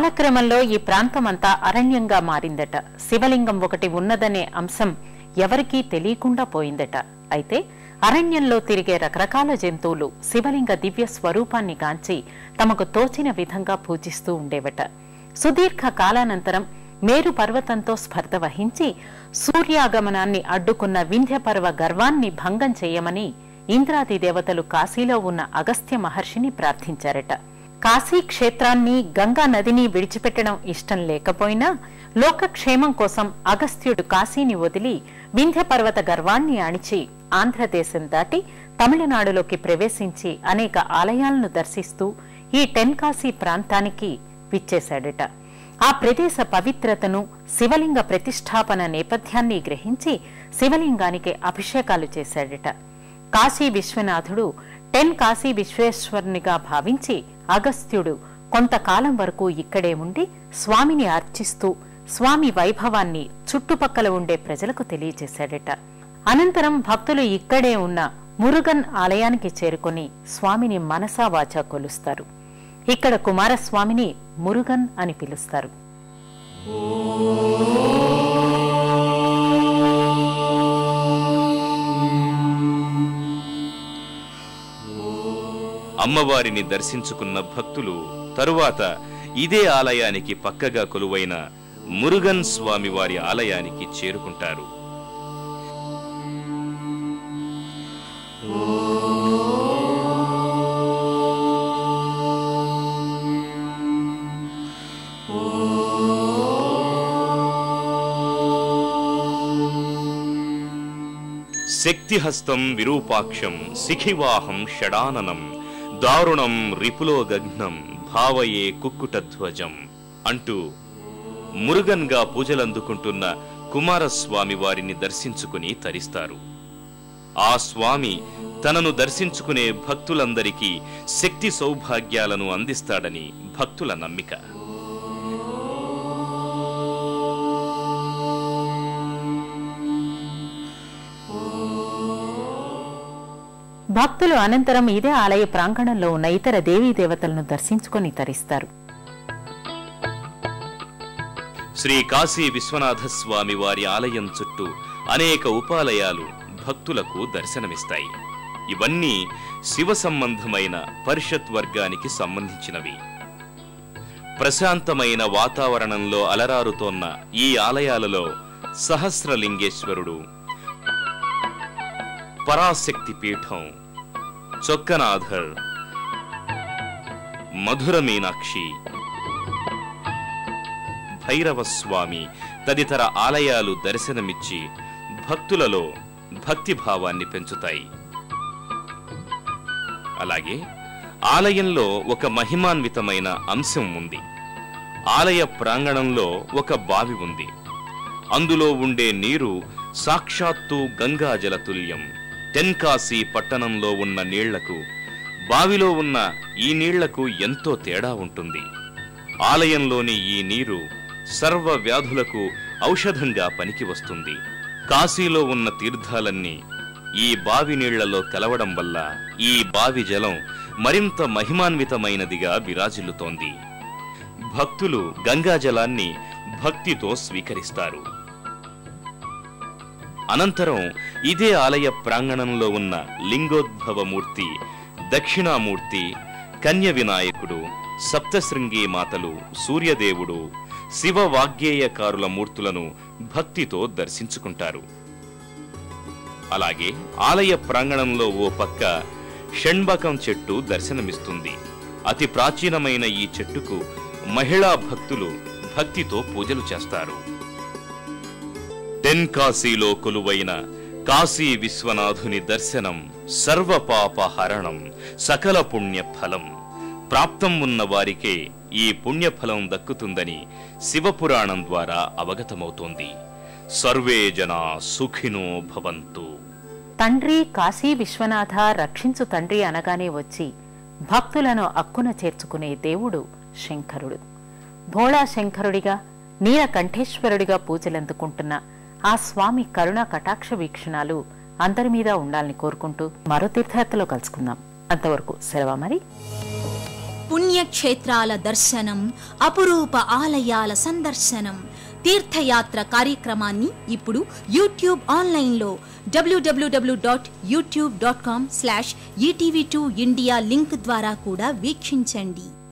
కాలక్రమంలో ఈ ప్రాంతమంతా అరణ్యంగా మారిందట. శివలింగం ఒకటి ఉన్నదనే అంశం ఎవరికీ తెలియకుండా పోయిందట. అయితే అరణ్యంలో తిరిగే రకరకాల జంతువులు శివలింగ దివ్య స్వరూపాన్ని గాంచి తమకు తోచిన విధంగా పూజిస్తూ ఉండేవట. సుదీర్ఘ కాలానంతరం మేరు పర్వతంతో స్పర్ధ వహించి సూర్యాగమనాన్ని అడ్డుకున్న వింధ్యపర్వ గర్వాన్ని భంగం చేయమని ఇంద్రాది దేవతలు కాశీలో ఉన్న అగస్త్య మహర్షిని ప్రార్థించారట. కాశీ క్షేత్రాన్ని, గంగా నదిని విడిచిపెట్టడం ఇష్టం లేకపోయినా లోకక్షేమం కోసం అగస్త్యుడు కాశీని వదిలి వింధ్యపర్వత గర్వాన్ని అణిచి ఆంధ్రదేశం దాటి తమిళనాడులోకి ప్రవేశించి అనేక ఆలయాలను దర్శిస్తూ ఈ టెన్కాశీ ప్రాంతానికి విచ్చేశాడట. ఆ ప్రదేశ పవిత్రతను, శివలింగ ప్రతిష్టాపన నేపథ్యాన్ని గ్రహించి శివలింగానికి అభిషేకాలు చేశాడట. కాశీ విశ్వనాథుడు టెన్కాశీ విశ్వేశ్వరునిగా భావించి అగస్త్యుడు కొంతకాలం వరకు ఇక్కడే ఉండి స్వామిని అర్చిస్తూ స్వామి వైభవాన్ని చుట్టుపక్కల ఉండే ప్రజలకు తెలియజేశాడట. అనంతరం భక్తులు ఇక్కడే ఉన్న మురుగన్ ఆలయానికి చేరుకుని స్వామిని మనసా వాచా కొలుస్తారు. ఇక్కడ కుమారస్వామిని మురుగన్ అని పిలుస్తారు. అమ్మవారిని దర్శించుకున్న భక్తులు తరువాత ఇదే ఆలయానికి పక్కగా కొలువైన మురుగన్ స్వామి వారి ఆలయానికి చేరుకుంటారు. శక్తిహస్తం విరూపాక్షం శిఖివాహం షడాననం దారుణం రిపులో గగ్నం భావయే కుక్కుటధ్వజం అంటూ మురుగన్గా పూజలందుకుంటున్న కుమారస్వామి వారిని దర్శించుకుని తరిస్తారు. ఆ స్వామి తనను దర్శించుకునే భక్తులందరికీ శక్తి సౌభాగ్యాలను అందిస్తాడని భక్తుల నమ్మిక. భక్తులు అనంతరం ఇదే ఆలయ ప్రాంగణంలో ఉన్న ఇతర దేవీ దేవతలను దర్శించుకుని తరిస్తారు. శ్రీ కాశీ విశ్వనాథ స్వామి వారి ఆలయం చుట్టూ అనేక ఉపాలయాలు భక్తులకు దర్శనమిస్తాయి. ఇవన్నీ శివ సంబంధమైన పరిషత్ వర్గానికి సంబంధించినవి. ప్రశాంతమైన వాతావరణంలో అలరారుతోన్న ఈ ఆలయాలలో సహస్రలింగేశ్వరుడు, పరాశక్తి పీఠం, చొక్కనాథర్, మధుర మీనాక్షి, భైరవస్వామి తదితర ఆలయాలు దర్శనమిచ్చి భక్తులలో భక్తిభావాన్ని పెంచుతాయి. అలాగే ఆలయంలో ఒక మహిమాన్వితమైన అంశం ఉంది. ఆలయ ప్రాంగణంలో ఒక బావి ఉంది. అందులో ఉండే నీరు సాక్షాత్తు గంగాజల తుల్యం. టెన్కాశీ పట్టణంలో ఉన్న నీళ్లకు, బావిలో ఉన్న ఈ నీళ్లకు ఎంతో తేడా ఉంటుంది. ఆలయంలోని ఈ నీరు సర్వ వ్యాధులకు ఔషధంగా పనికి వస్తుంది. కాశీలో ఉన్న తీర్థాలన్నీ ఈ బావి నీళ్లలో కలవడం వల్ల ఈ బావి జలం మరింత మహిమాన్వితమైనదిగా విరాజిల్లుతోంది. భక్తులు గంగాజలాన్ని భక్తితో స్వీకరిస్తారు. అనంతరం ఇదే ఆలయ ప్రాంగణంలో ఉన్న లింగోద్భవమూర్తి, దక్షిణామూర్తి, కన్య వినాయకుడు, సప్తశృంగి మాతలు, సూర్యదేవుడు, శివ వాగ్గేయకారుల మూర్తులను భక్తితో దర్శించుకుంటారు. అలాగే ఆలయ ప్రాంగణంలో ఓ పక్క షణ్బకం చెట్టు దర్శనమిస్తుంది. అతి ప్రాచీనమైన ఈ చెట్టుకు మహిళా భక్తులు భక్తితో పూజలు చేస్తారు. టెన్కాశీలో కొలువైన కాశీ విశ్వనాథుని దర్శనం సర్వపాప హరణం, సకల పుణ్యఫలం. ప్రాప్తం ఉన్న వారికే ఈ పుణ్యఫలం దక్కుతుందని శివపురాణం ద్వారా అవగతమవుతోంది. సర్వే జనా సుఖినో భవంతు. తండ్రి కాశీ విశ్వనాథ రక్షించు తండ్రి అనగానే వచ్చి భక్తులను అక్కున చేర్చుకునే దేవుడు శంకరుడు. భోళా శంకరుడిగా, నీలకంఠేశ్వరుడిగా పూజలందుకుంటున్న ఆ స్వామి కరుణా కటాక్ష వీక్షణాలు అందరి మీద ఉండాలని కోరుకుంటూ మరో తీర్థయాత్రలో కలుసుకుందాం. అంతవరకు సెలవు మరి. పుణ్యక్షేత్రాల దర్శనం, అపురూప ఆలయాల సందర్శనం, తీర్థయాత్ర కార్యక్రమాన్ని ఇప్పుడు యూట్యూబ్ ఆన్లైన్లో www.youtube.com/etv2india లింక్ ద్వారా కూడా వీక్షించండి.